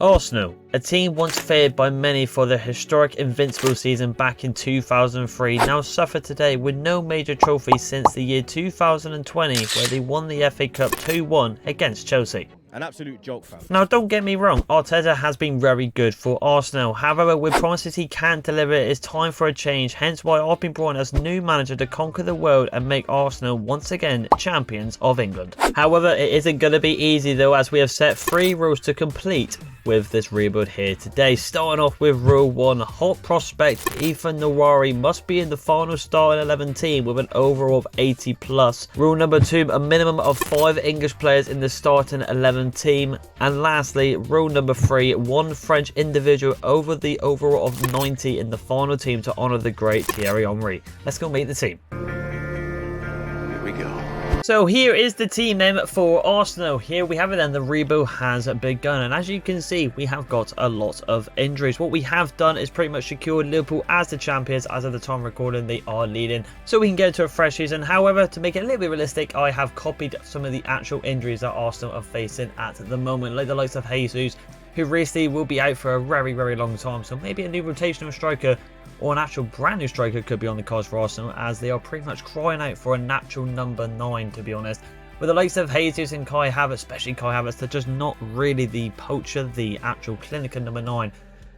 Arsenal, a team once feared by many for their historic invincible season back in 2003, now suffer today with no major trophy since the year 2020 where they won the FA Cup 2-1 against Chelsea. An absolute joke, fam. Now, don't get me wrong, Arteta has been very good for Arsenal. However, with promises he can't deliver, it's time for a change. Hence why I've been brought in as new manager to conquer the world and make Arsenal once again champions of England. However, it isn't going to be easy though, as we have set 3 rules to complete with this rebuild here today. Starting off with rule 1, hot prospect Ethan Nawari must be in the final starting 11 team with an overall of 80 plus. Rule number 2, a minimum of 5 English players in the starting 11 team. And lastly, rule number 3, 1 French individual over the overall of 90 in the final team to honour the great Thierry Henry. Let's go meet the team. Here we go. So here is the team name for Arsenal. Here we have it then, the rebuild has begun, and as you can see we have got a lot of injuries. What we have done is pretty much secured Liverpool as the champions. As of the time recording, they are leading, so we can get into a fresh season. However, to make it a little bit realistic, I have copied some of the actual injuries that Arsenal are facing at the moment, like the likes of Jesus, who recently will be out for a very long time, so maybe a new rotational striker or an actual brand new striker could be on the cards for Arsenal, as they are pretty much crying out for a natural number 9, to be honest. With the likes of Jesus and Kai Havertz, especially Kai Havertz, they're just not really the poacher, the actual clinical number 9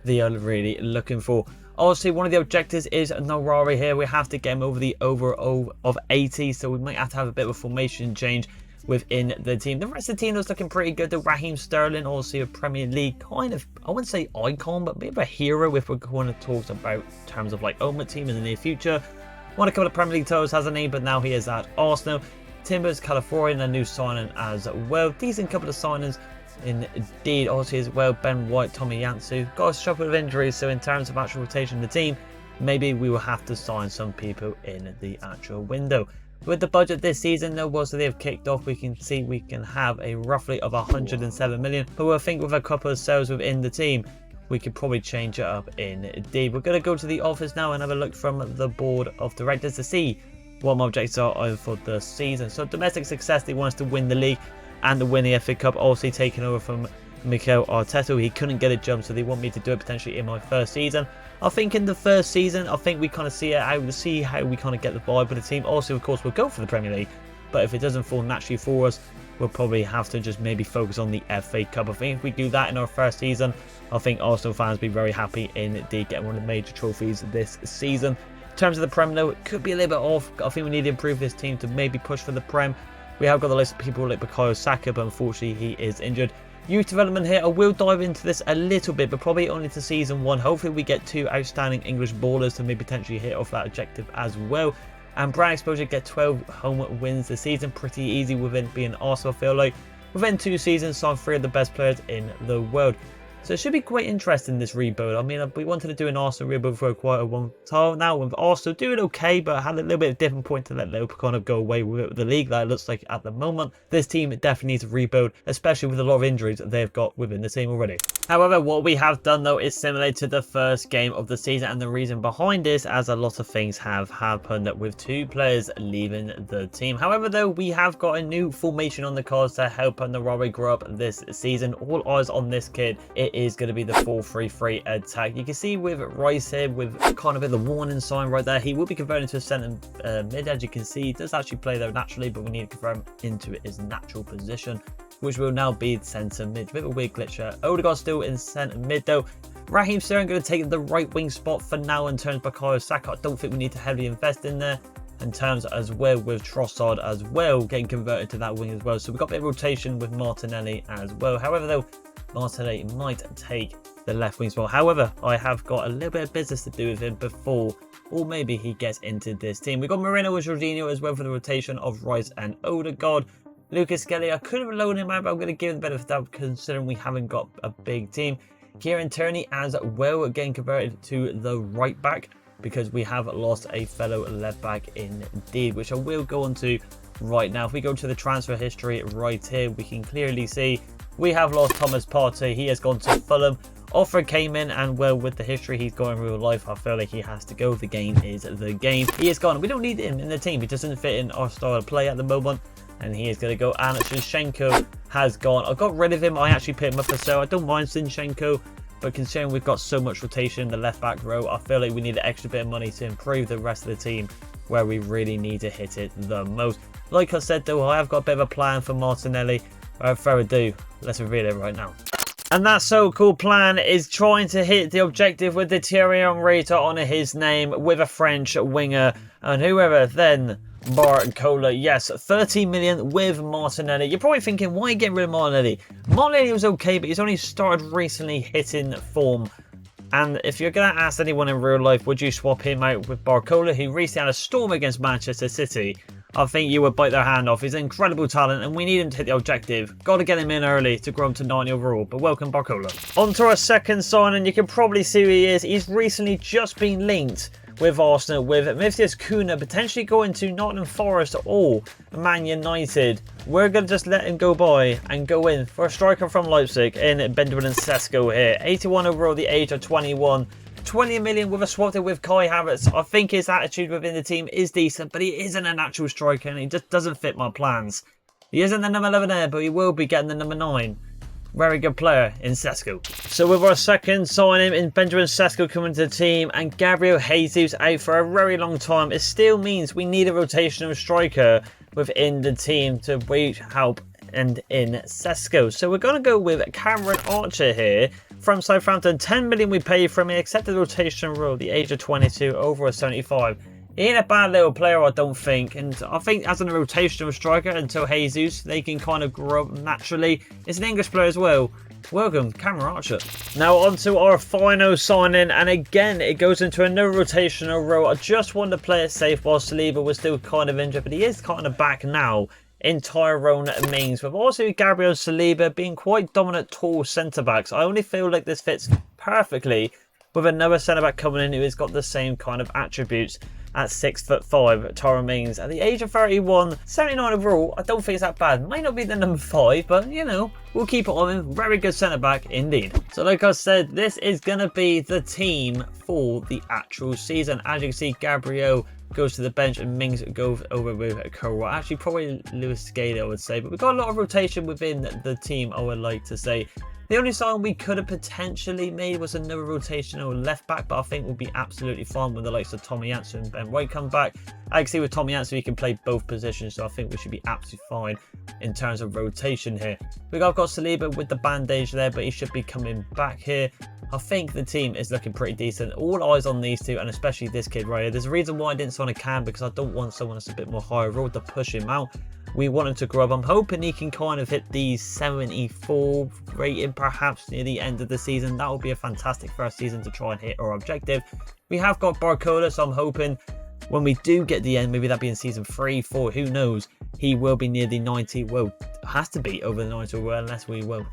they are really looking for. Obviously, one of the objectives is Nawari here. We have to get him over the overall of 80, so we might have to have a bit of a formation change within the team. The rest of the team was looking pretty good. The Raheem Sterling, also a Premier League kind of, I wouldn't say icon, but maybe a hero if we're going to talk about in terms of like ultimate team in the near future. Won a couple of Premier League titles, has a name, but now he is at Arsenal. Timbers, California, a new signing as well. Decent couple of signings indeed. Obviously as well, Ben White, Tommy Yansu. Got a couple of injuries, so in terms of actual rotation in the team, maybe we will have to sign some people in the actual window. With the budget this season though, once they have kicked off, we can see we can have a roughly of 107 million. But I think with a couple of sales within the team, we could probably change it up indeed. We're going to go to the office now and have a look from the board of directors to see what my objectives are for the season. So domestic success, they want us to win the league and to win the FA Cup, also taking over from Mikel Arteta. He couldn't get a jump, so they want me to do it potentially in my first season. I think in the first season, I think we kind of see how we kind of get the vibe with the team. Also, of course, we'll go for the Premier League, but if it doesn't fall naturally for us, we'll probably have to just maybe focus on the FA Cup. I think if we do that in our first season, I think Arsenal fans will be very happy indeed getting one of the major trophies this season. In terms of the Prem though, it could be a little bit off. I think we need to improve this team to maybe push for the Prem. We have got the list of people like Bukayo Saka, but unfortunately he is injured. Youth development here, I will dive into this a little bit, but probably only to season 1. Hopefully we get 2 outstanding English ballers to maybe potentially hit off that objective as well. And brand exposure, get 12 home wins this season. Pretty easy within being Arsenal, I feel like. Within 2 seasons, signed 3 of the best players in the world. So it should be quite interesting, this rebuild. I mean, we wanted to do an Arsenal rebuild for quite a long time now. With Arsenal doing okay, but had a little bit of different point to let Liverpool kind of go away with it with the league that it looks like at the moment. This team definitely needs a rebuild, especially with a lot of injuries that they've got within the team already. However, what we have done though is similar to the first game of the season, and the reason behind this, as a lot of things have happened with 2 players leaving the team. However though, we have got a new formation on the cards to help Nawari grow up this season. All eyes on this kid. It is going to be the 4-3-3 attack. You can see with Rice here with kind of the warning sign right there, he will be converted to a centre mid. As you can see, he does actually play there naturally, but we need to convert him into his natural position, which will now be centre mid. A bit of a weird glitch there. Odegaard still in centre mid though. Raheem Sterling going to take the right wing spot for now in terms of Bukayo Saka. I don't think we need to heavily invest in there. In terms as well with Trossard as well getting converted to that wing as well. So we've got a bit of rotation with Martinelli as well. However though, Martinelli might take the left wing spot. However, I have got a little bit of business to do with him before, or maybe he gets into this team. We've got Moreno and Jorginho as well for the rotation of Rice and Odegaard. Lucas Kelly, I could have loaned him out, but I'm going to give him the benefit of the doubt considering we haven't got a big team. Kieran Tierney as well getting converted to the right back, because we have lost a fellow left back indeed, which I will go on to right now. If we go to the transfer history right here, we can clearly see we have lost Thomas Partey. He has gone to Fulham. Offer came in, and well, with the history he's got in real life, I feel like he has to go. The game is the game. He is gone. We don't need him in the team. He doesn't fit in our style of play at the moment, and he is going to go. And Shevchenko has gone. I got rid of him. I actually put him up for sale. I don't mind Zinchenko, but considering we've got so much rotation in the left back row, I feel like we need an extra bit of money to improve the rest of the team where we really need to hit it the most. Like I said though, I have got a bit of a plan for Martinelli. Without further ado, let's reveal it right now. And that so-called plan is trying to hit the objective with the Thierry Henry to honour his name with a French winger and whoever then Barcola. Yes, 30 million with Martinelli. You're probably thinking, why get rid of Martinelli? Martinelli was okay, but he's only started recently hitting form. And if you're going to ask anyone in real life, would you swap him out with Barcola, who recently had a storm against Manchester City? I think you would bite their hand off. He's an incredible talent and we need him to hit the objective. Got to get him in early to grow him to 90 overall. But welcome Barcola. On to our second signing. You can probably see who he is. He's recently just been linked with Arsenal, with Matthias Cunha potentially going to Nottingham Forest or Man United. We're going to just let him go by and go in for a striker from Leipzig in Benjamin Sesko here. 81 overall, the age of 21. 20 million with a swap deal with Kai Havertz. I think his attitude within the team is decent, but he isn't a natural striker and he just doesn't fit my plans. He isn't the number 11 there, but he will be getting the number 9. Very good player in Sesko. So with our second signing in Benjamin Sesko coming to the team and Gabriel Jesus out for a very long time, it still means we need a rotational striker within the team to help and in Sesko. So we're going to go with Cameron Archer here from Southampton. 10 million we pay for him. He accepted the rotation rule, the age of 22, over a 75. He ain't a bad little player, I don't think. And I think as a rotational striker until Jesus, they can kind of grow up naturally. It's an English player as well. Welcome, Cameron Archer. Now on to our final signing. And again, it goes into another rotational role. I just wanted to play it safe while Saliba was still kind of injured. But he is kind of back now in Tyrone Mings. With also Gabriel Saliba being quite dominant tall centre-backs. I only feel like this fits perfectly with another centre-back coming in who has got the same kind of attributes at 6'5", Tyrone Mings. At the age of 31, 79 overall, I don't think it's that bad. Might not be the number 5, but you know, we'll keep it on him. Very good centre-back indeed. So like I said, this is going to be the team for the actual season. As you can see, Gabriel goes to the bench and Mings goes over with Kora. Actually, probably Lewis Scaly, I would say. But we've got a lot of rotation within the team, I would like to say. The only sign we could have potentially made was another rotational left back, but I think we'll be absolutely fine with the likes of Tommy Janssen and Ben White come back. I can see with Tommy Janssen, he can play both positions, so I think we should be absolutely fine in terms of rotation here. We've got Saliba with the bandage there, but he should be coming back here. I think the team is looking pretty decent. All eyes on these two, and especially this kid right here. There's a reason why I didn't sign a Cam, because I don't want someone that's a bit more higher road to push him out. We want him to grow up. I'm hoping he can kind of hit the 74 rating perhaps near the end of the season. That would be a fantastic first season to try and hit our objective. We have got Barcola, so I'm hoping when we do get the end, maybe that be in season 3, 4, who knows, he will be near the 90. Well, has to be over the 90, well, unless we'll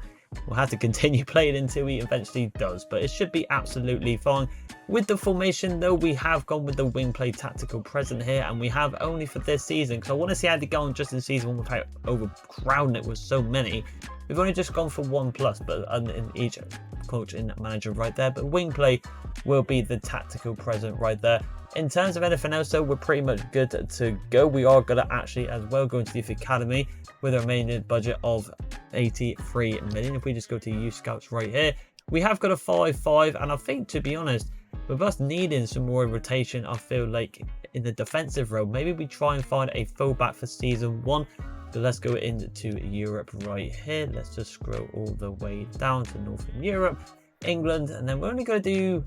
have to continue playing until he eventually does, but it should be absolutely fine. With the formation though, we have gone with the wing play tactical present here, and we have only for this season, because I want to see how they go on just in season 1 without overcrowding it with so many. We've only just gone for 1+, but in each coach and manager right there, but wing play will be the tactical present right there. In terms of anything else though, we're pretty much good to go. We are going to actually as well go into the academy with a remaining budget of 83 million. If we just go to youth scouts right here, we have got a 5-5, and I think, to be honest, with us needing some more rotation, I feel like in the defensive role, maybe we try and find a fullback for season 1. So let's go into Europe right here. Let's just scroll all the way down to Northern Europe, England, and then we're only going to do,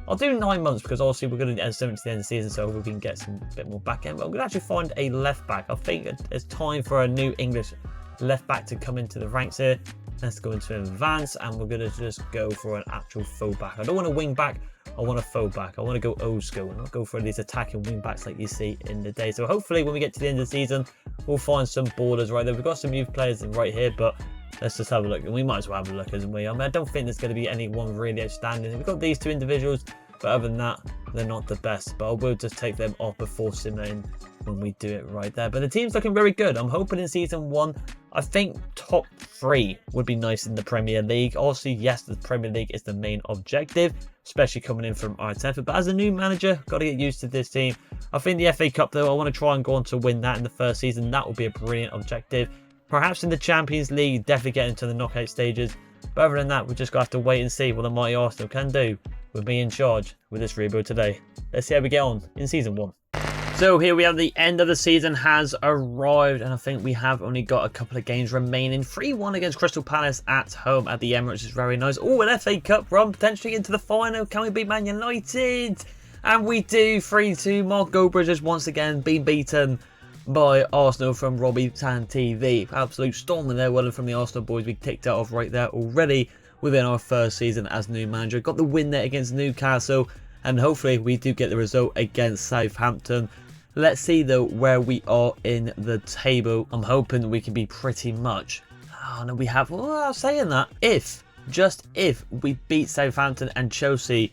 I'll do 9 months, because obviously we're going to end 7 to the end of the season, so we can get some bit more back end. But I'm going to actually find a left back. I think it's time for a new English left back to come into the ranks here. Let's go into advance, and we're going to just go for an actual fullback. I don't want a wing back, I want a fullback. I want to go old school and not go for these attacking wing backs like you see in the day. So hopefully when we get to the end of the season, we'll find some borders right there. We've got some youth players right here, but let's just have a look. And we might as well have a look, as we. I mean, I don't think there's going to be anyone really outstanding. We've got these two individuals, but other than that, they're not the best. But I will just take them off before simulating when we do it right there. But the team's looking very good. I'm hoping in season 1, I think top 3 would be nice in the Premier League. Obviously, yes, the Premier League is the main objective, especially coming in from Arteta. But as a new manager, got to get used to this team. I think the FA Cup, though, I want to try and go on to win that in the first season. That will be a brilliant objective. Perhaps in the Champions League, definitely get into the knockout stages. But other than that, we're just going to have to wait and see what the mighty Arsenal can do with me in charge with this rebuild today. Let's see how we get on in Season 1. So here we have the end of the season has arrived, and I think we have only got a couple of games remaining. 3-1 against Crystal Palace at home at the Emirates is very nice. Oh, an FA Cup run potentially into the final. Can we beat Man United? And we do. 3-2. Mark Goldbridge has once again been beaten by Arsenal from Robbie Tan TV. Absolute storming there. Well, from the Arsenal boys, we ticked that off right there already within our first season as new manager. Got the win there against Newcastle, and hopefully we do get the result against Southampton. Let's see though where we are in the table. I'm hoping we can be pretty much. Oh no, we have. Well, I was saying that just if we beat Southampton and Chelsea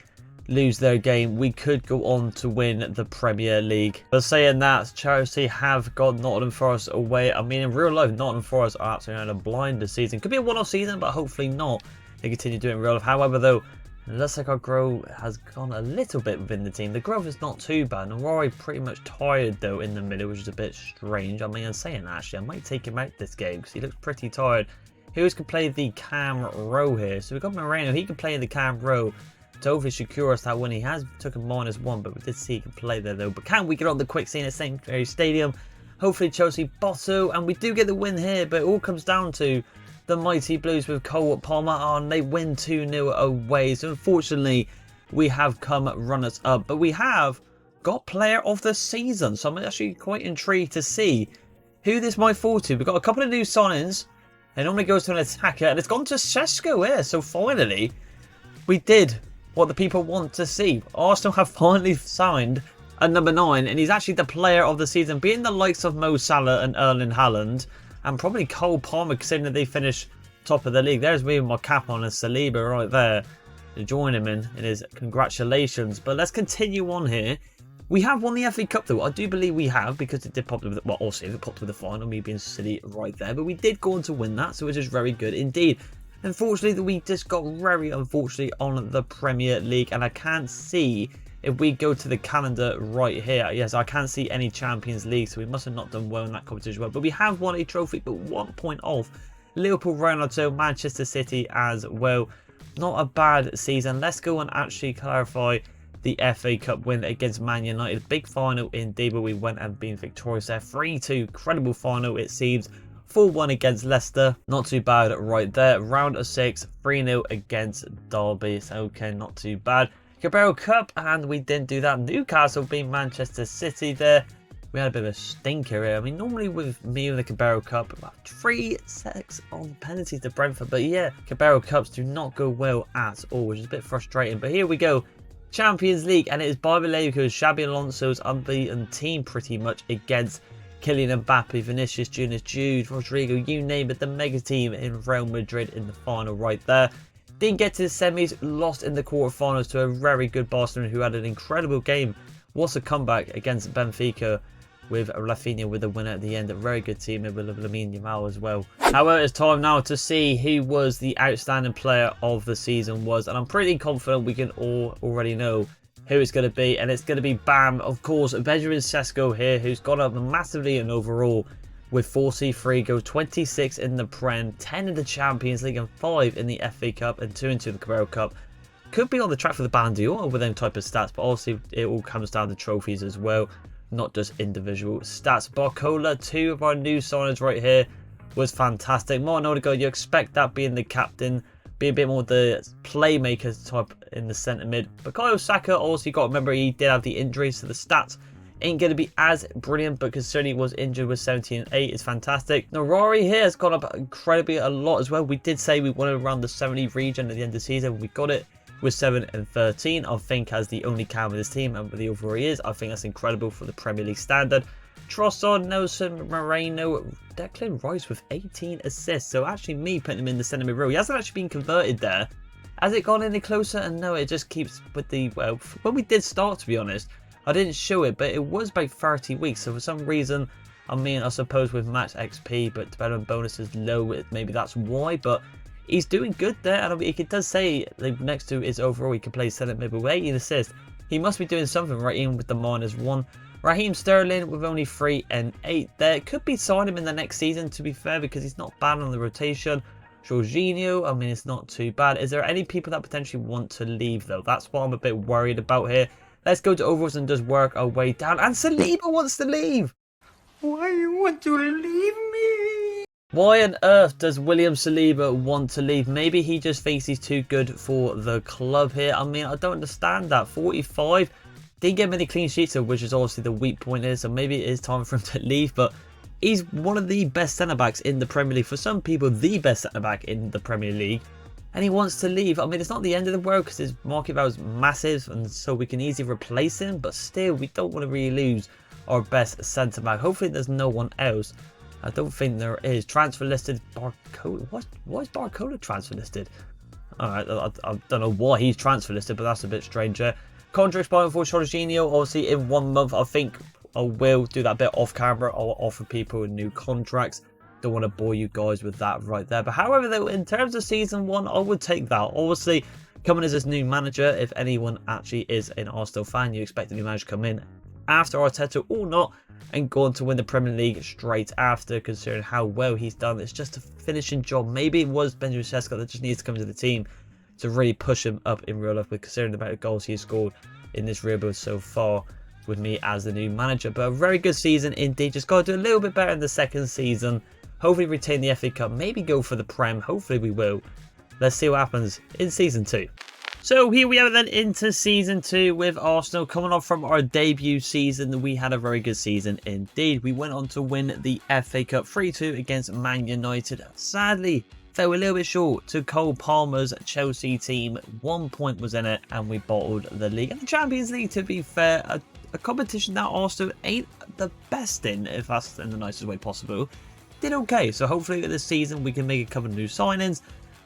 lose their game, we could go on to win the Premier League. But saying that, Chelsea have got Nottingham Forest away. I mean, in real life, Nottingham Forest are absolutely on a blind this season. Could be a one-off season, but hopefully not. They continue doing it in real life. However, though, it looks like our growth has gone a little bit within the team. The growth is not too bad. And Rory pretty much tired, though, in the middle, which is a bit strange. I mean, I'm saying that, actually, I might take him out this game because he looks pretty tired. Who else can play the cam row here? So we've got Moreno. He can play in the cam row to hopefully secure us that win. He has took a -1, but we did see he can play there, though. But can we get on the quick scene at St. Mary's Stadium? Hopefully Chelsea bottle, and we do get the win here, but it all comes down to the mighty Blues with Cole Palmer on. They win 2-0 away. So unfortunately, we have come runners up, but we have got player of the season. So I'm actually quite intrigued to see who this might fall to. We've got a couple of new signings. It normally goes to an attacker, and it's gone to Sesko here. So finally, we did what the people want to see. Arsenal have finally signed a number 9, and he's actually the player of the season, being the likes of Mo Salah and Erling Haaland, and probably Cole Palmer, considering that they finished top of the league. There's me with my cap on and Saliba right there to join him in his congratulations. But let's continue on here. We have won the FA Cup though. I do believe we have, because it did pop with, well, also it popped with the final, me being silly right there. But we did go on to win that, so it is very good indeed. Unfortunately, we just got very unfortunately on the Premier League, and I can't see if we go to the calendar right here. Yes, I can't see any Champions League, so we must have not done well in that competition. But we have won a trophy, but 1 point off Liverpool, Ronaldo, Manchester City as well. Not a bad season. Let's go and actually clarify the FA Cup win against Man United. Big final indeed, but we went and been victorious there. 3-2, incredible final it seems. 4-1 against Leicester, not too bad right there. Round of 6, 3-0 against Derby. So okay, not too bad. Carabao Cup, and we didn't do that. Newcastle beat Manchester City there. We had a bit of a stinker here. I mean, normally with me in the Carabao Cup, about 3-6 on penalties to Brentford. But yeah, Carabao Cups do not go well at all, which is a bit frustrating. But here we go. Champions League, and it is Bayer Leverkusen, Xabi Alonso's unbeaten team pretty much against Kylian Mbappe, Vinicius Junior, Jude, Rodrigo, you name it, the mega team in Real Madrid in the final right there. Didn't get to the semis, lost in the quarterfinals to a very good Barcelona who had an incredible game. What's a comeback against Benfica with Rafinha with the winner at the end. A very good team with Lamine Yamal as well. However, it's time now to see who was the outstanding player of the season was, and I'm pretty confident we can all already know who it's going to be, and it's going to be bam, of course, Benjamin Sesko here, who's gone up massively in overall with 43 goals, 26 in the Prem, 10 in the Champions League, and 5 in the FA Cup, and 2 into the Carabao Cup. Could be on the track for the Ballon d'Or with them type of stats, but obviously it all comes down to trophies as well, not just individual stats. Barcola, 2 of our new signings right here, was fantastic. Martin Odegaard, you expect that being the captain, be a bit more the playmaker type in the centre mid. But Bukayo Saka, also you got to remember he did have the injuries, so the stats ain't going to be as brilliant, but considering he was injured with 17 and 8, it's fantastic. Narari here has gone up incredibly a lot as well. We did say we wanted around the 70 region at the end of the season. We got it with 7 and 13. I think as the only cam in this team, and with the overall he is, I think that's incredible for the Premier League standard. Trossard, Nelson, Moreno, Declan Rice with 18 assists. So actually me putting him in the centre mid row. He hasn't actually been converted there. Has it gone any closer? And no, it just keeps with the, well, when we did start, to be honest, I didn't show it, but it was about 30 weeks. So for some reason, I mean, I suppose with max XP, but development bonus is low, maybe that's why. But he's doing good there. And I mean, it does say like, next to his overall, he can play centre mid with 18 assists. He must be doing something right, even with the -1. Raheem Sterling with only 3 and 8 there. Could be sign him in the next season, to be fair, because he's not bad on the rotation. Jorginho, I mean, it's not too bad. Is there any people that potentially want to leave, though? That's what I'm a bit worried about here. Let's go to overalls and just work our way down. And Saliba wants to leave. Why you want to leave me? Why on earth does William Saliba want to leave? Maybe he just thinks he's too good for the club here. I mean, I don't understand that. 45. Didn't get many clean sheets, which is obviously the weak point here. So maybe it is time for him to leave. But he's one of the best centre-backs in the Premier League. For some people, the best centre-back in the Premier League. And he wants to leave. I mean, it's not the end of the world because his market value is massive. And so we can easily replace him. But still, we don't want to really lose our best centre-back. Hopefully, there's no one else. I don't think there is. Transfer listed. Barcola. Why is Barcola transfer listed? Alright, I don't know why he's transfer listed, but that's a bit strange there. Contract expiring for Jorginho, obviously in 1 month. I think I will do that bit off camera. I'll offer people new contracts. Don't want to bore you guys with that right there. But however, though, in terms of season 1, I would take that. Obviously, coming as this new manager, if anyone actually is an Arsenal fan, you expect a new manager to come in after Arteta or not, and go on to win the Premier League straight after, considering how well he's done. It's just a finishing job. Maybe it was Benjamin Sesko that just needs to come to the team to really push him up in real life, but considering the amount of goals he's scored in this rebuild so far with me as the new manager. But a very good season indeed. Just got to do a little bit better in the second season. Hopefully retain the FA Cup, maybe go for the Prem. Hopefully we will. Let's see what happens in season 2. So here we are then into season 2 with Arsenal. Coming off from our debut season, we had a very good season indeed. We went on to win the FA Cup 3-2 against Man United. Sadly, fell a little bit short to Cole Palmer's Chelsea team. 1 point was in it and we bottled the league. And the Champions League, to be fair, a competition that Arsenal ain't the best in, if that's in the nicest way possible. Did okay, so hopefully this season we can make a couple of new signings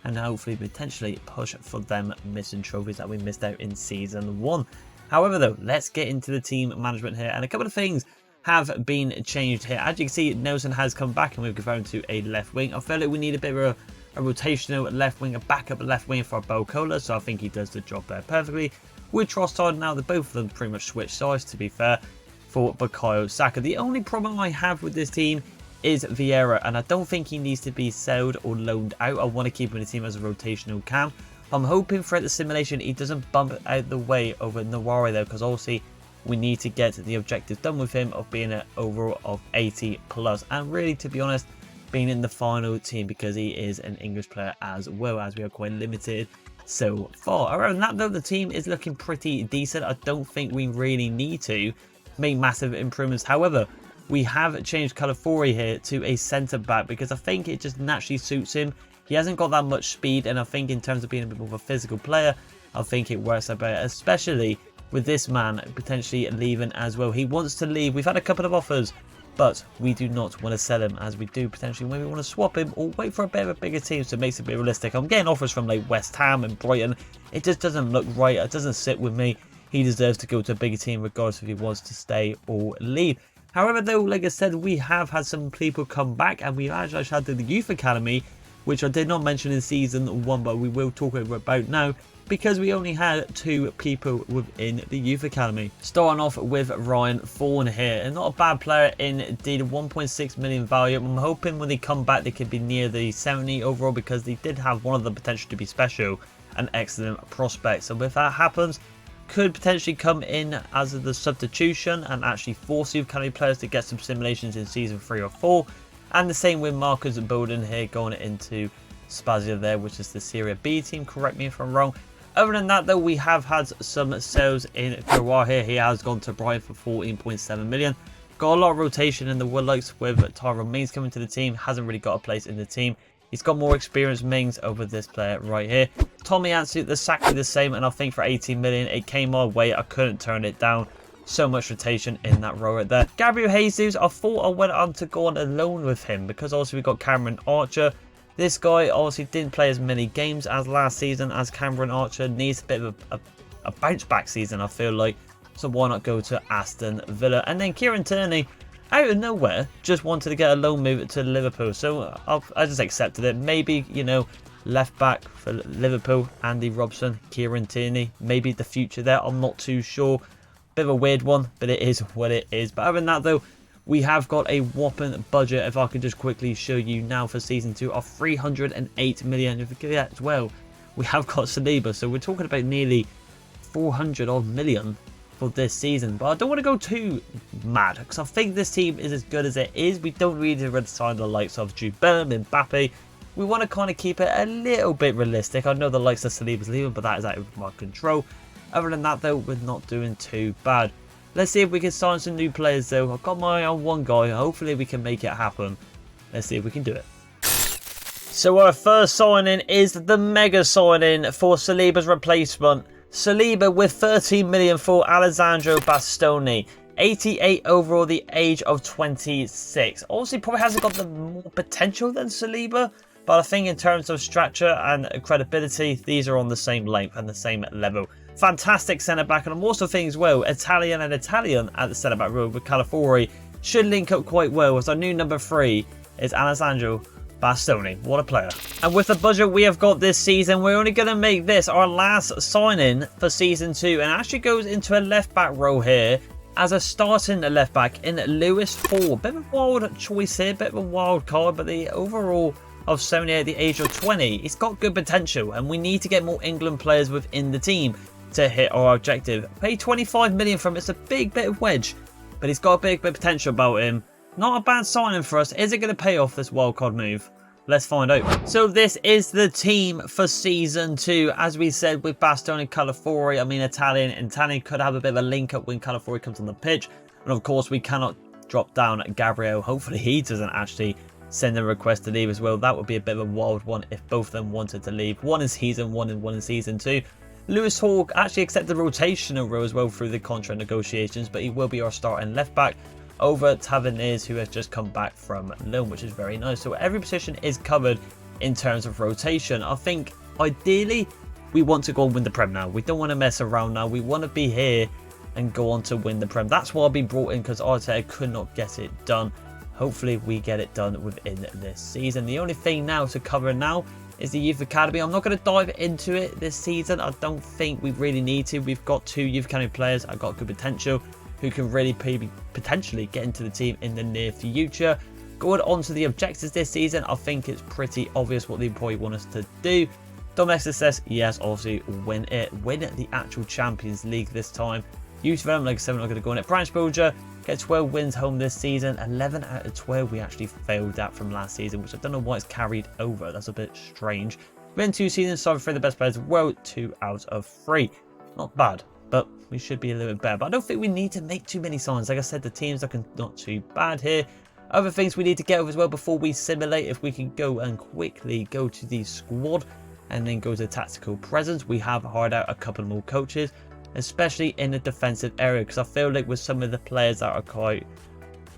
and hopefully potentially push for them missing trophies that we missed out in season 1. However, though, let's get into the team management here, and a couple of things have been changed here. As you can see, Nelson has come back and we've gone to a left wing. I feel like we need a bit of a rotational left wing, a backup left wing for Barcola, so I think he does the job there perfectly. With Trossard now, both of them pretty much switch sides, to be fair, for Bukayo Saka. The only problem I have with this team is Vieira, and I don't think he needs to be sold or loaned out. I want to keep him in the team as a rotational cam. I'm hoping throughout the simulation he doesn't bump out the way over Nawari though, because obviously we need to get the objective done with him of being an overall of 80 plus, and really, to be honest, being in the final team, because he is an English player as well, as we are quite limited so far. Other than that though, the team is looking pretty decent. I don't think we really need to make massive improvements. However, we have changed Calafori here to a centre back because I think it just naturally suits him. He hasn't got that much speed, and I think in terms of being a bit more of a physical player, I think it works out better, especially with this man potentially leaving as well. He wants to leave. We've had a couple of offers, but we do not want to sell him, as we do potentially maybe want to swap him or wait for a bit of a bigger team, so it makes it a bit realistic. I'm getting offers from like West Ham and Brighton. It just doesn't look right. It doesn't sit with me. He deserves to go to a bigger team regardless if he wants to stay or leave. However, though, like I said, we have had some people come back, and we actually had the youth academy, which I did not mention in season 1, but we will talk about now, because we only had 2 people within the youth academy. Starting off with Ryan Thorne here, and not a bad player indeed, 1.6 million value. I'm hoping when they come back they could be near the 70 overall, because they did have one of the potential to be special, an excellent prospect. So if that happens, could potentially come in as the substitution and actually force youth academy players to get some simulations in season 3 or 4. And the same with Marcus Bowden here going into Spezia there, which is the Serie B team. Correct me if I'm wrong. Other than that though, we have had some sales in Gerard here. He has gone to Brighton for 14.7 million. Got a lot of rotation in the Woodlikes with Tyrone Mings coming to the team. Hasn't really got a place in the team. He's got more experience, Mings, over this player right here. Tommy Ansu, exactly the same, and I think for 18 million, it came our way. I couldn't turn it down. So much rotation in that row right there. Gabriel Jesus, I thought I went on to go on a loan with him, because also we got Cameron Archer. This guy obviously didn't play as many games as last season as Cameron Archer. Needs a bit of a bounce back season, I feel like. So why not go to Aston Villa? And then Kieran Tierney, out of nowhere, just wanted to get a loan move to Liverpool. So I just accepted it. Maybe, you know, left back for Liverpool, Andy Robson, Kieran Tierney. Maybe the future there, I'm not too sure. Bit of a weird one, but it is what it is. But other than that, though, we have got a whopping budget, if I could just quickly show you now for Season 2, of 308 million. If we get that as well, we have got Saliba. So we're talking about nearly 400 odd million for this season. But I don't want to go too mad, because I think this team is as good as it is. We don't really need to sign the likes of Jude Bellingham, Mbappe. We want to kind of keep it a little bit realistic. I know the likes of Saliba's leaving, but that is out of my control. Other than that, though, we're not doing too bad. Let's see if we can sign some new players, though. I've got my eye on one guy. Hopefully, we can make it happen. Let's see if we can do it. So our first signing is the mega signing for Saliba's replacement. Saliba with 13 million for Alessandro Bastoni. 88 overall, the age of 26. Obviously, probably hasn't got the more potential than Saliba. But I think in terms of stature and credibility, these are on the same length and the same level. Fantastic centre-back, and I'm also thinking as well, Italian at the centre-back role with Calafiori should link up quite well, as our new number 3 is Alessandro Bastoni. What a player. And with the budget we have got this season, we're only going to make this our last sign-in for Season 2, and actually goes into a left-back role here as a starting left-back in Lewis 4. Bit of a wild choice here, bit of a wild card, but the overall of 78 at the age of 20, it's got good potential, and we need to get more England players within the team to hit our objective. Pay 25 million from him. It's a big bit of wedge, but he's got a big bit of potential about him. Not a bad signing for us. Is it going to pay off, this wildcard move? Let's find out. So this is the team for Season 2. As we said, with Bastoni and Calafiori, I mean Italian could have a bit of a link up when Calafiori comes on the pitch. And of course, we cannot drop down Gabriel. Hopefully he doesn't actually send a request to leave as well. That would be a bit of a wild one if both of them wanted to leave. One in Season 1 and one in Season 2. Lewis Hawk actually accepted rotational role as well through the contract negotiations, but he will be our starting left back over Taverniers, who has just come back from loan, which is very nice. So every position is covered in terms of rotation. I think ideally we want to go and win the Prem now. We don't want to mess around now. We want to be here and go on to win the Prem. That's why I've been brought in, because Arteta could not get it done. Hopefully we get it done within this season. The only thing now to cover now is the Youth Academy. I'm not going to dive into it this season. I don't think we really need to. We've got 2 Youth Academy players. I've got good potential who can really potentially get into the team in the near future. Going on to the objectives this season, I think it's pretty obvious what they probably want us to do. Domestic success, yes, obviously win it. Win the actual Champions League this time. Youth development, like I said, we're not going to go on it. Branch Builder, get 12 wins home this season. 11 out of 12 we actually failed at from last season, which I don't know why it's carried over. That's a bit strange. Within 2 seasons, so 3 of the best players of the world, 2 out of 3. Not bad, but we should be a little bit better. But I don't think we need to make too many signs. Like I said, the team's looking not too bad here. Other things we need to get over as well before we simulate, if we can go and quickly go to the squad and then go to tactical presence. We have hired out a couple more coaches, especially in the defensive area, because I feel like with some of the players that are quite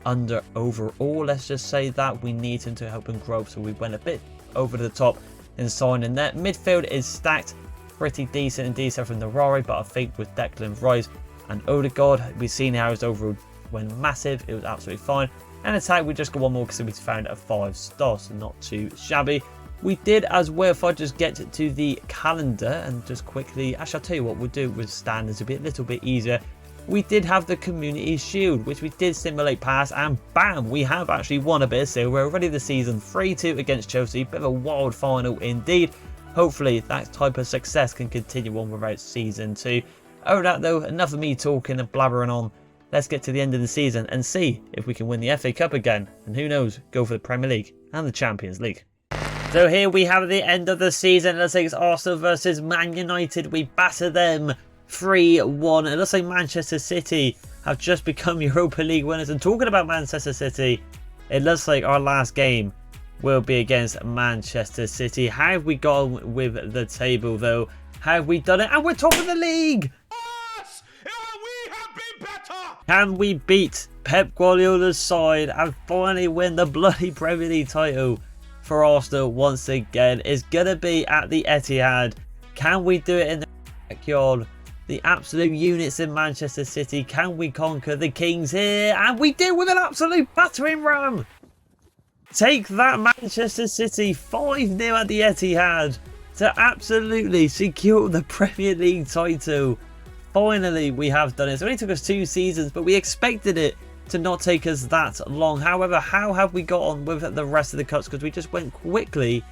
under overall, let's just say that we need him to help them grow. So we went a bit over the top in signing that. Midfield is stacked pretty decent and decent from the Rari, but I think with Declan Rice and Odegaard, we've seen how his overall went massive. It was absolutely fine. And attack, we just got one more because we found a 5-star, so not too shabby. We did as well, if I just get to the calendar and just quickly, actually I'll tell you what we'll do with standards, it'll be a little bit easier. We did have the Community Shield, which we did simulate pass, and bam, we have actually won a bit of silver already this season. 3-2 against Chelsea, bit of a wild final indeed. Hopefully that type of success can continue on without Season 2. Other than that though, enough of me talking and blabbering on. Let's get to the end of the season and see if we can win the FA Cup again, and who knows, go for the Premier League and the Champions League. So here we have the end of the season. It looks like it's Arsenal versus Man United. We batter them 3-1. It looks like Manchester City have just become Europa League winners. And talking about Manchester City, it looks like our last game will be against Manchester City. How have we got on with the table though? How have we done it? And we're top of the league! Yes! We have been better! Can we beat Pep Guardiola's side and finally win the bloody Premier League title for Arsenal once again? It's going to be at the Etihad. Can we do it in the backyard? The absolute units in Manchester City. Can we conquer the Kings here? And we did with an absolute battering ram. Take that, Manchester City. 5-0 at the Etihad to absolutely secure the Premier League title. finally we have done it. It only took us 2 seasons, but we expected it to not take us that long. However, how have we got on with the rest of the cups? Because we just went quickly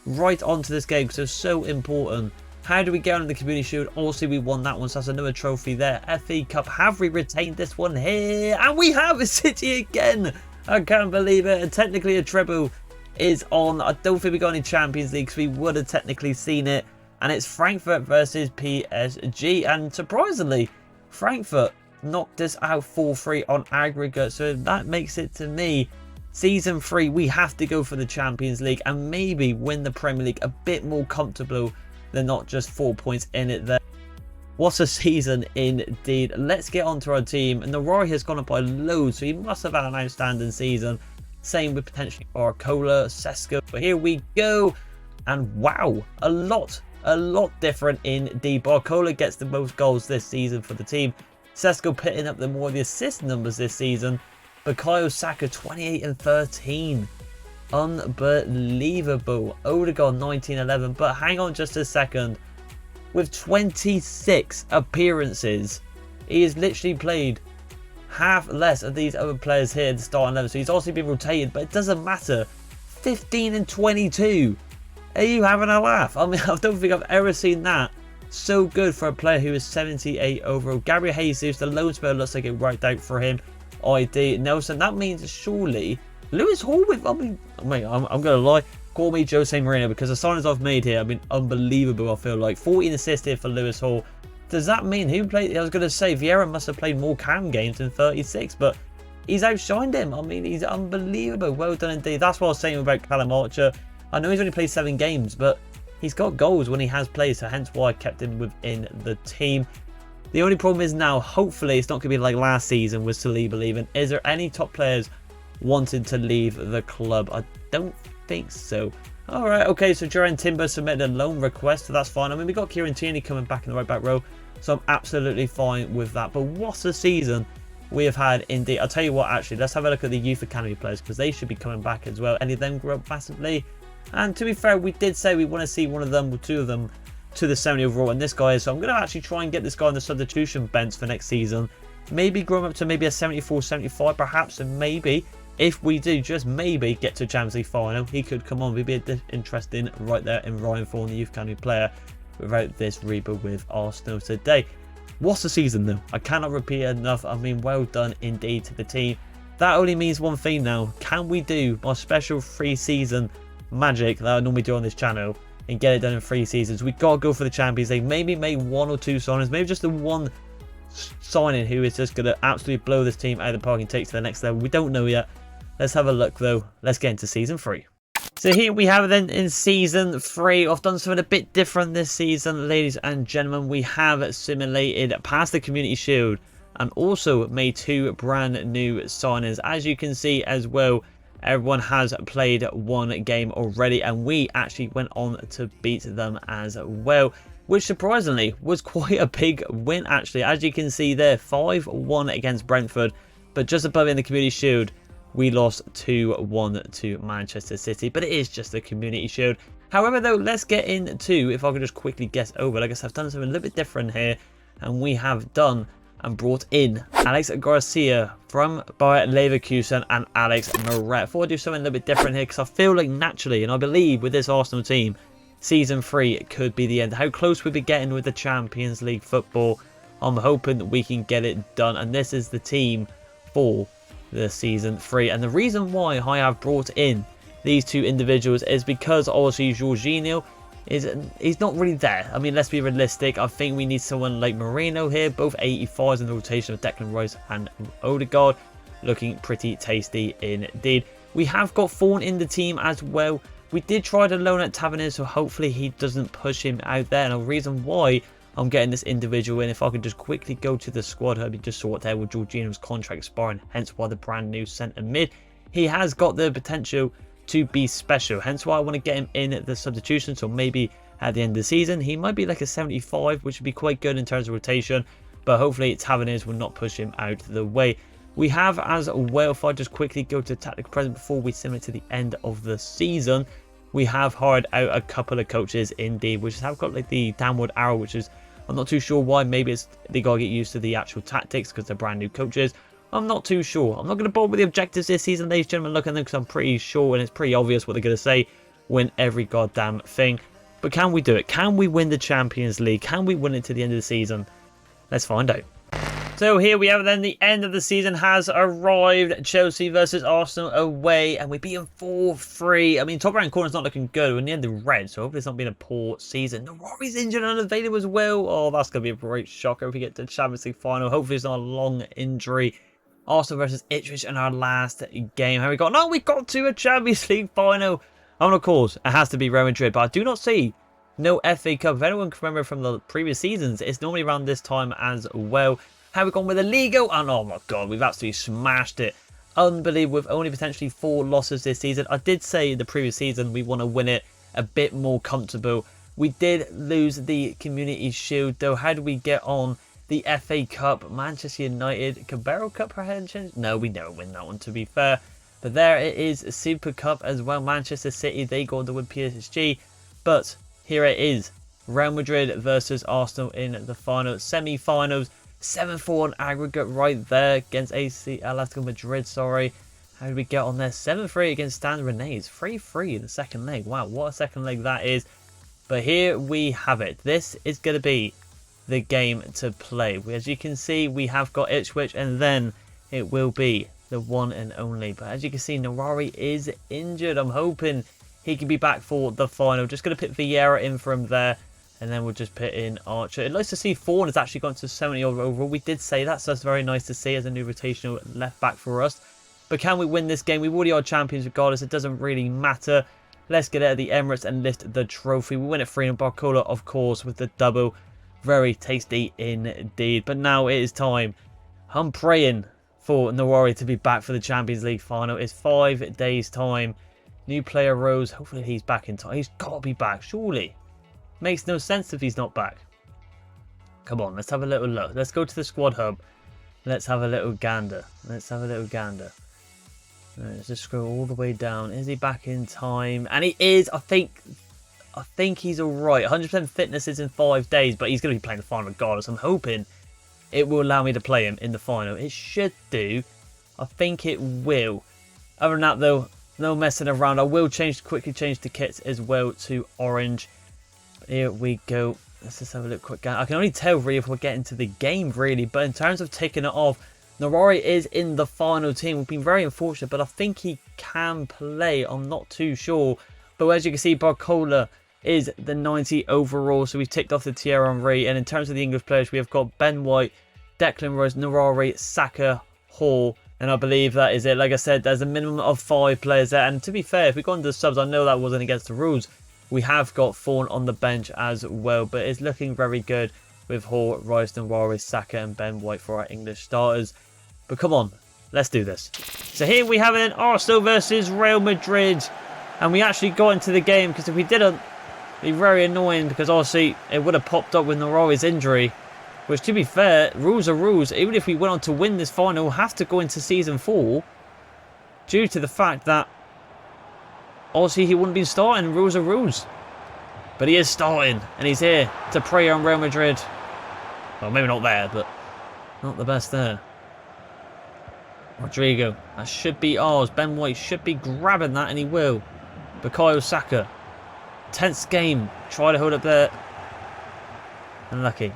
right onto this game because it's so important. How do we get on the Community Shield? Also, we won that one, so that's another trophy there. FA Cup, have we retained this one here? And we have a City again! I can't believe it. And technically a treble is on. I don't think we got any Champions League because we would have technically seen it. And it's Frankfurt versus PSG. And surprisingly, Frankfurt knocked us out 4-3 on aggregate. So that makes it, to me, Season 3, we have to go for the Champions League and maybe win the Premier League a bit more comfortable than not just 4 points in it there. What a season indeed. Let's get on to our team. And the Roy has gone up by loads, so he must have had an outstanding season. Same with potentially Arcola, Sesko. But here we go. And wow, a lot different indeed. Arcola gets the most goals this season for the team. Sesko picking up the more of the assist numbers this season. Bukayo Saka 28 and 13. Unbelievable. Odegaard 19-11. But hang on just a second. With 26 appearances, he has literally played half less of these other players here at the starting level. So he's also been rotated, but it doesn't matter. 15 and 22. Are you having a laugh? I mean, I don't think I've ever seen that so good for a player who is 78 overall. Gabriel Jesus, the loan spell looks like it worked out for him. ID Nelson. That means surely Lewis Hall with. I mean, I'm gonna lie. Call me Jose Mourinho because the signings I've made here have been unbelievable. I feel like 14 assists here for Lewis Hall. Does that mean who played? I was gonna say Vieira must have played more cam games than 36, but he's outshined him. I mean, he's unbelievable. Well done indeed. That's what I was saying about Callum Archer. I know he's only played 7 games, but he's got goals when he has played, so hence why I kept him within the team. The only problem is now, hopefully, it's not going to be like last season with Saliba leaving. Is there any top players wanting to leave the club? I don't think so. Alright, okay, so Jurriën Timber submitted a loan request, so that's fine. I mean, we got Kieran Tierney coming back in the right back row, so I'm absolutely fine with that. But what a season we have had indeed. I'll tell you what, actually, let's have a look at the Youth Academy players, because they should be coming back as well. Any of them grew up massively. And to be fair, we did say we want to see one of them or 2 of them to the 70 overall, and this guy is. So I'm going to actually try and get this guy on the substitution bench for next season. Maybe grow him up to maybe a 74, 75 perhaps, and maybe if we do just maybe get to a Champions League final, he could come on. We'd be interesting right there in Ryan Thorne, the Youth Academy player, without this rebuild with Arsenal today. What's a season though? I cannot repeat it enough. I mean, well done indeed to the team. That only means one thing now. Can we do my special 3 season magic that I normally do on this channel and get it done in 3 seasons? We got to go for the Champions League. Maybe make 1 or 2 signings. Maybe just the one signing who is just going to absolutely blow this team out of the park and take to the next level. We don't know yet. Let's have a look though. Let's get into season 3. So here we have it then in season 3. I've done something a bit different this season, ladies and gentlemen. We have simulated past the Community Shield and also made 2 brand new signings. As you can see as well, everyone has played 1 game already, and we actually went on to beat them as well, which surprisingly was quite a big win actually. As you can see there, 5-1 against Brentford, but just above in the Community Shield, we lost 2-1 to Manchester City, but it is just the Community Shield. However though, let's get into, if I could just quickly guess over, like I said, I've done something a little bit different here, and we have done and brought in Alex Garcia from Bayer Leverkusen and Alex Moret. I thought I'd do something a little bit different here because I feel like naturally, and I believe with this Arsenal team, season 3 could be the end. How close we'll be getting with the Champions League football. I'm hoping that we can get it done, and this is the team for the season 3. And the reason why I have brought in these 2 individuals is because obviously Jorginho he's not really there. I mean, let's be realistic. I think we need someone like Moreno here, both 85s in the rotation of Declan Rice and Odegaard, looking pretty tasty indeed. We have got Thorne in the team as well. We did try to loan at Tavernier, so hopefully he doesn't push him out there. And the reason why I'm getting this individual in, if I could just quickly go to the squad, I just saw it there with Jorginho's contract expiring, hence why the brand new centre mid. He has got the potential to be special, hence why I want to get him in the substitution. So maybe at the end of the season he might be like a 75, which would be quite good in terms of rotation, but hopefully Tavernier will not push him out the way. We have as well, if I just quickly go to tactical present before we simulate to the end of the season, we have hired out a couple of coaches indeed, which have got like the downward arrow, which is I'm not too sure why. Maybe it's they got to get used to the actual tactics because they're brand new coaches. I'm not too sure. I'm not going to bother with the objectives this season, ladies and gentlemen. Look at them because I'm pretty sure and it's pretty obvious what they're going to say. Win every goddamn thing. But can we do it? Can we win the Champions League? Can we win it to the end of the season? Let's find out. So here we have then the end of the season has arrived. Chelsea versus Arsenal away. And we beat them 4-3. I mean, top right corner's not looking good. We're near the red. So hopefully it's not been a poor season. Rory's injured and unavailable as well. Oh, that's going to be a great shocker if we get to the Champions League final. Hopefully it's not a long injury. Arsenal versus Ipswich in our last game. How we got? No, we got to a Champions League final. And of course, it has to be Real Madrid. But I do not see no FA Cup. If anyone can remember from the previous seasons, it's normally around this time as well. How we gone with a Liga? And oh my god, we've absolutely smashed it. Unbelievable. With only potentially 4 losses this season. I did say in the previous season we want to win it a bit more comfortable. We did lose the Community Shield though. How do we get on the FA Cup? Manchester United, Carabao Cup perhaps? No, we never win that one to be fair. But there it is, Super Cup as well. Manchester City, they got the win PSG. But here it is, Real Madrid versus Arsenal in the final semi-finals. 7-4 on aggregate right there against Atletico Madrid, sorry. How did we get on there? 7-3 against Stan Rene's. 3-3 in the second leg. Wow, what a second leg that is. But here we have it. This is going to be the game to play. As you can see, we have got Ipswich and then it will be the one and only. But as you can see, Narari is injured. I'm hoping he can be back for the final. Just going to put Vieira in for him there. And then we'll just put in Archer. It's nice to see Fawn has actually gone to 70 overall. We did say that, so that's very nice to see as a new rotational left back for us. But can we win this game? We already are champions regardless. It doesn't really matter. Let's get out of the Emirates and lift the trophy. We win it 3-0. Barcola, of course, with the double. Very tasty indeed. But now it is time. I'm praying for Nawari to be back for the Champions League final. It's 5 days' time. New player Rose. Hopefully he's back in time. He's got to be back, surely. Makes no sense if he's not back. Come on, let's have a little look. Let's go to the squad hub. Let's have a little gander. Let's have a little gander. Let's just scroll all the way down. Is he back in time? And he is. I think he's alright. 100% fitness is in 5 days, but he's going to be playing the final regardless. I'm hoping it will allow me to play him in the final. It should do. I think it will. Other than that, though, no messing around. I will quickly change the kits as well to orange. Here we go. Let's just have a look quick. I can only tell really if we're getting to the game really. But in terms of taking it off, Narari is in the final team. We've been very unfortunate, but I think he can play. I'm not too sure. But as you can see, Barcola is the 90 overall. So we've ticked off the Thierry Henry. And in terms of the English players, we have got Ben White, Declan Rice, Narari, Saka, Hall. And I believe that is it. Like I said, there's a minimum of 5 players there. And to be fair, if we go into the subs, I know that wasn't against the rules. We have got Fawn on the bench as well, but it's looking very good with Hall, Rice, Nawari, Saka and Ben White for our English starters. But come on, let's do this. So here we have it, Arsenal versus Real Madrid. And we actually got into the game because if we didn't, it'd be very annoying because obviously it would have popped up with Nawari's injury. Which to be fair, rules are rules. Even if we went on to win this final, we'll have to go into Season 4 due to the fact that obviously he wouldn't be starting. Rules are rules. But he is starting. And he's here to prey on Real Madrid. Well, maybe not there, but not the best there. Rodrigo. That should be ours. Ben White should be grabbing that, and he will. Bukayo Saka. Tense game. Try to hold up there. Unlucky.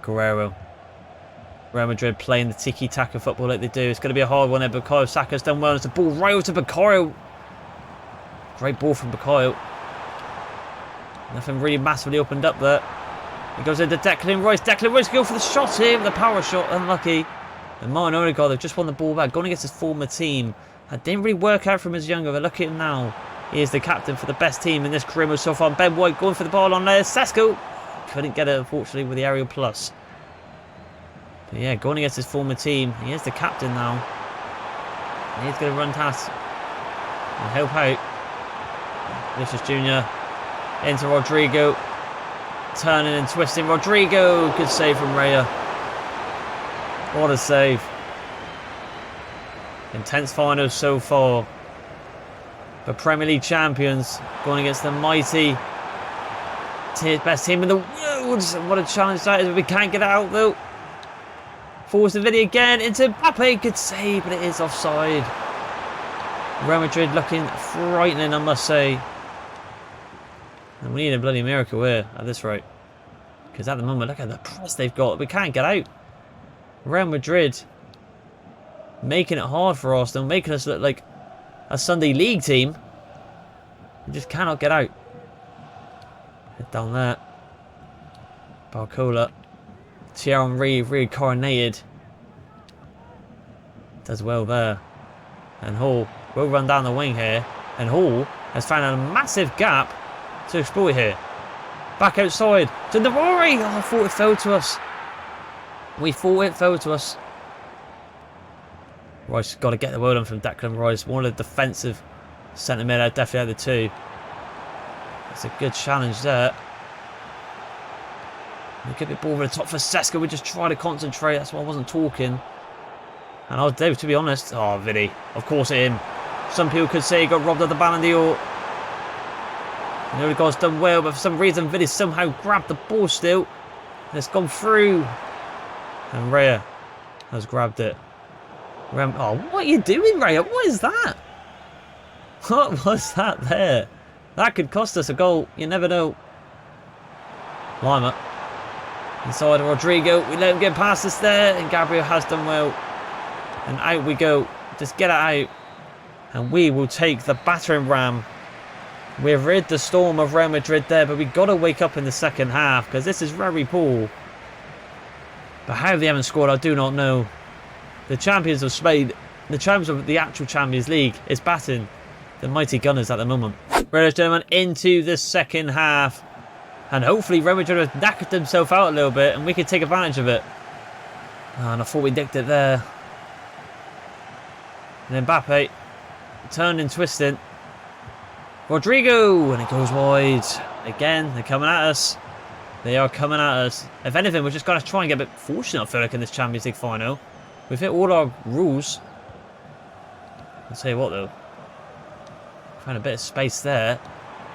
Guerrero. Real Madrid playing the tiki-taka football like they do. It's going to be a hard one there. Bukayo Saka's done well. It's a ball right over to Bukayo. Great ball from Bukayo. Nothing really massively opened up there. He goes into Declan Rice. Declan Rice go for the shot here. The power shot. Unlucky. And Martin Odegaard, they've just won the ball back. Going against his former team. That didn't really work out for him as younger. But look at him now. He is the captain for the best team in this career so far. Ben White going for the ball on there. Sesko. Couldn't get it, unfortunately, with the aerial plus. But yeah, going against his former team. He is the captain now. And he's going to run past and help out. Vinicius Jr. into Rodrigo. Turning and twisting. Rodrigo. Good save from Raya. What a save. Intense finals so far. But Premier League champions going against the mighty best team in the world. What a challenge that is. We can't get out though. Forwards the video again into Mbappe. Good save, but it is offside. Real Madrid looking frightening, I must say. And we need a bloody miracle here at this rate. Because at the moment, look at the press they've got. We can't get out. Real Madrid making it hard for Arsenal, making us look like a Sunday League team. We just cannot get out. Head down there. Barcola. Thierry reincarnated. Does well there. And Hall will run down the wing here. And Hall has found a massive gap to exploit here. Back outside to Navarre. Oh, I thought it fell to us. We thought it fell to us. Rice got to get the word on from Declan Rice. One of the defensive centre mid. I definitely had the two. That's a good challenge there. We get the ball over the top for Seska. We just try to concentrate. That's why I wasn't talking. And I'll do, to be honest. Oh, Vinny. Of course it him. Some people could say he got robbed of the Ballon d'Or. I know the guy's done well, but for some reason Vinny somehow grabbed the ball still. And it's gone through. And Raya has grabbed it. Oh, what are you doing, Raya? What is that? What was that there? That could cost us a goal. You never know. Lima. Inside Rodrigo. We let him get past us there. And Gabriel has done well. And out we go. Just get it out. And we will take the battering ram. We've rid the storm of Real Madrid there, but we've got to wake up in the second half because this is very poor. But how they haven't scored, I do not know. The champions of Spain, the champions of the actual Champions League, is batting the mighty Gunners at the moment. Right, ladies and gentlemen, into the second half. And hopefully Real Madrid has knackered themselves out a little bit and we can take advantage of it. Oh, and I thought we nicked it there. And Mbappe turned and twisting. Rodrigo, and it goes wide. Again, they're coming at us. They are coming at us. If anything, we're just going to try and get a bit fortunate, I feel like, in this Champions League final. We've hit all our rules. I'll tell you what, though. Found a bit of space there.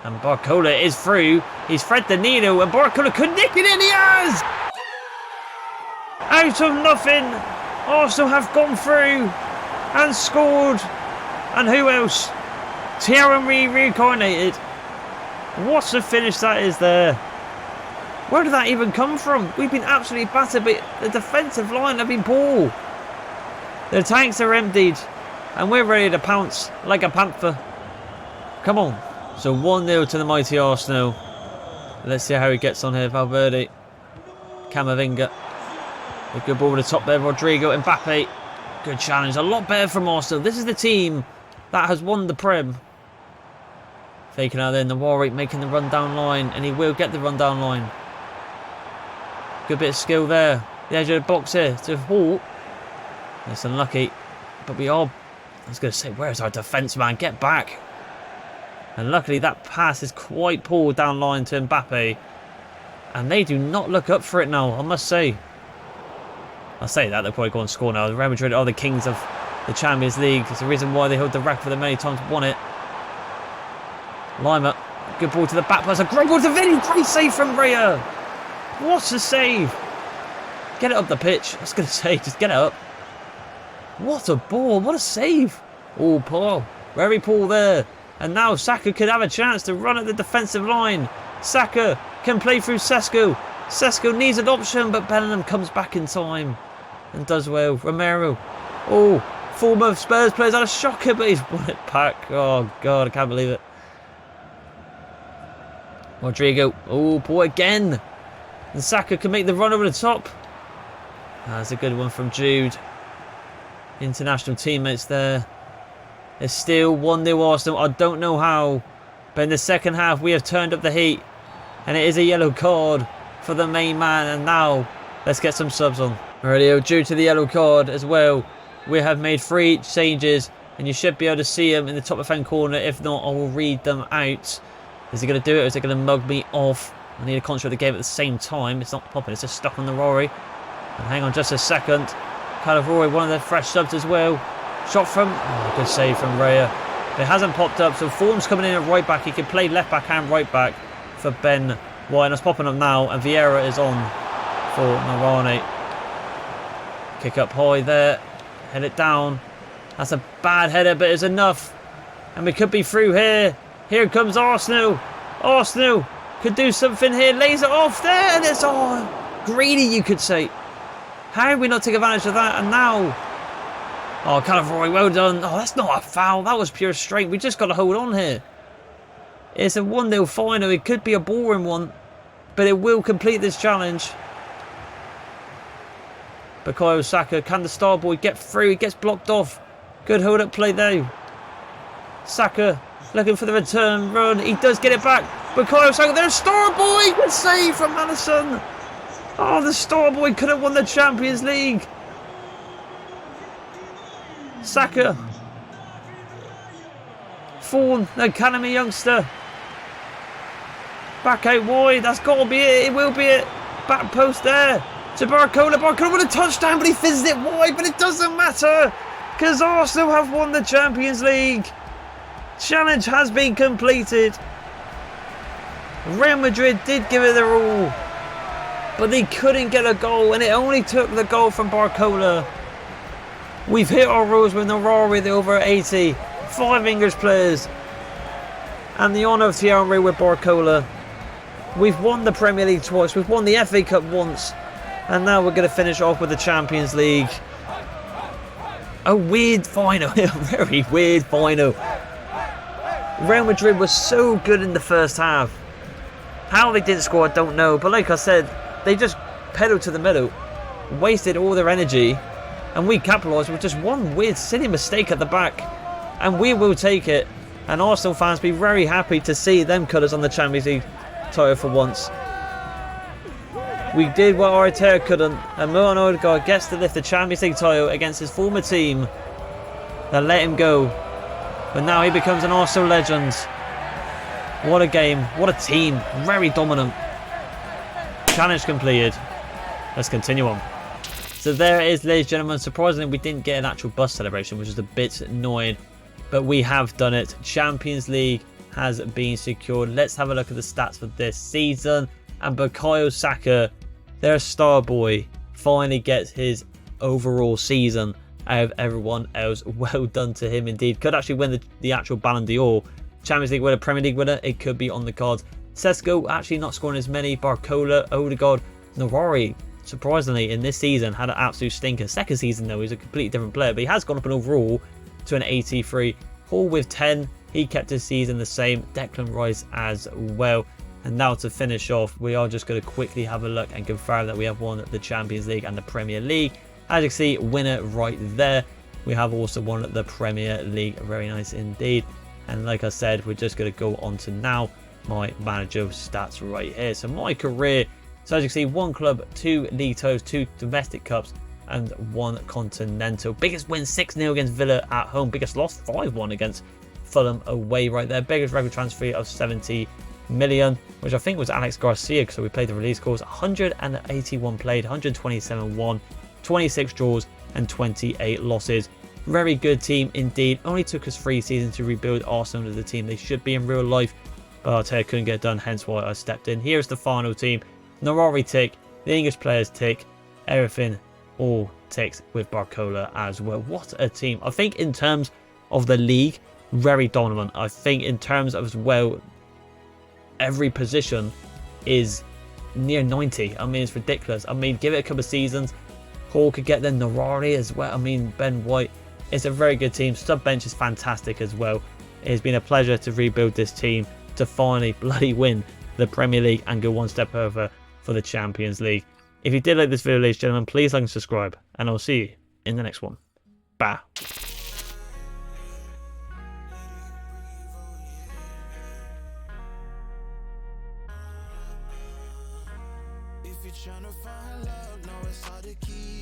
And Barcola is through. He's thread the needle, and Barcola could nick it in. He has! Out of nothing, Arsenal have gone through and scored. And who else? Thierry reincarnated. What a finish that is there. Where did that even come from? We've been absolutely battered, but the defensive line have been poor. The tanks are emptied, and we're ready to pounce like a panther. Come on. So 1-0 to the mighty Arsenal. Let's see how he gets on here. Valverde. Camavinga. A good ball to the top there. Rodrigo. Mbappe. Good challenge. A lot better from Arsenal. This is the team that has won the Prem. Faking out there. Navarre making the run down line. And he will get the run down line. Good bit of skill there. The edge of the box here to Hall. That's unlucky. But we are... I was going to say, where's our defence, man? Get back. And luckily that pass is quite poor down line to Mbappe. And they do not look up for it now, I must say. I'll say that, they'll probably go and score now. The Real Madrid are the kings of the Champions League. It's the reason why they hold the record for the many times won it. Lima, good ball to the back pass. A great ball to Vinny. Great save from Raya. What a save. Get it up the pitch. I was going to say, just get it up. What a ball. What a save. Oh, Paul. Very poor there. And now Saka could have a chance to run at the defensive line. Saka can play through Sesko. Sesko needs an option, but Bellingham comes back in time and does well. Romero. Oh, former Spurs players had a shocker, but he's won it back. Oh, God, I can't believe it. Rodrigo. Oh, boy, again. And Saka can make the run over the top. That's a good one from Jude. International teammates there. It's still 1-0 Arsenal. I don't know how. But in the second half, we have turned up the heat. And it is a yellow card for the main man. And now, let's get some subs on. Alrighty, due to the yellow card as well, we have made 3 changes. And you should be able to see them in the top left-hand corner. If not, I will read them out. Is he going to do it or is he going to mug me off? I need to concentrate the game at the same time. It's not popping, it's just stuck on the Rory. And hang on just a second. Rory, one of the fresh subs as well. Shot from... Oh, good save from Raya. It hasn't popped up, so form's coming in at right back. He can play left back and right back for Ben White. That's popping up now, and Vieira is on for Narani. Kick up high there. Head it down. That's a bad header, but it's enough. And we could be through here. Here comes Arsenal. Arsenal could do something here. Lays it off there, and it's greedy, you could say. How did we not take advantage of that? And now... Oh, Calafiori, well done. Oh, that's not a foul. That was pure strength. We just got to hold on here. It's a 1-0 final. It could be a boring one, but it will complete this challenge. Bukayo Saka, can the star boy get through? He gets blocked off. Good hold-up play though. Saka looking for the return run. He does get it back. Bukayo Saka, there's star boy. Good save from Alisson. Oh, the star boy could have won the Champions League. Saka. Fawn, the academy youngster. Back out wide. That's got to be it. It will be it. Back post there. To Barcola. Barcola with a touchdown, but he fizzed it wide. But it doesn't matter, because Arsenal have won the Champions League. Challenge has been completed. Real Madrid did give it their all, but they couldn't get a goal, and it only took the goal from Barcola. We've hit our rules with Narari, the over 80. 5 English players. And the honour of thier with Barcola. We've won the Premier League twice. We've won the FA Cup once. And now we're going to finish off with the Champions League. A weird final. A very weird final. Real Madrid was so good in the first half. How they didn't score, I don't know. But like I said, they just pedalled to the middle. Wasted all their energy. And we capitalised with just one weird, silly mistake at the back. And we will take it. And Arsenal fans be very happy to see them colours on the Champions League title for once. We did what Arteta couldn't. And Mikel Arteta gets to lift the Champions League title against his former team that let him go. But now he becomes an Arsenal legend. What a game. What a team. Very dominant. Challenge completed. Let's continue on. So there it is, ladies and gentlemen. Surprisingly, we didn't get an actual bus celebration, which is a bit annoying. But we have done it. Champions League has been secured. Let's have a look at the stats for this season. And Bukayo Saka, their star boy, finally gets his overall season out of everyone else. Well done to him indeed. Could actually win the actual Ballon d'Or. Champions League winner, Premier League winner, it could be on the cards. Sesko actually not scoring as many. Barcola, Odegaard, Narari, surprisingly, in this season had an absolute stinker. Second season though, he's a completely different player, but he has gone up in overall to an 83. Hall with 10, he kept his season the same. Declan Rice as well. And now to finish off, we are just going to quickly have a look and confirm that we have won the Champions League and the Premier League. As you can see, winner right there. We have also won the Premier League. Very nice indeed. And like I said, we're just going to go on to now my manager stats right here. So my career, so as you can see, 1 club, 2 league titles, 2 domestic cups, and 1 continental. Biggest win 6-0 against Villa at home. Biggest loss 5-1 against Fulham away right there. Biggest record transfer of 70 million, which I think was Alex Garcia, because we played the release course. 181 played, 127 won, 26 draws, and 28 losses. Very good team indeed. Only took us 3 seasons to rebuild Arsenal as the team they should be in real life, but Arteta couldn't get it done, hence why I stepped in. Here's the final team. Narari tick, the English players tick, everything all ticks with Barcola as well. What a team. I think in terms of the league, very dominant. I think in terms of as well, every position is near 90. I mean, it's ridiculous. I mean, give it a couple of seasons, Hall could get there, Narari as well. I mean, Ben White. It's a very good team. Sub bench is fantastic as well. It has been a pleasure to rebuild this team to finally bloody win the Premier League and go one step over for the Champions League. If you did like this video, ladies and gentlemen, please like and subscribe, and I'll see you in the next one. Bye. If you're trying to find love, know it's hard to keep.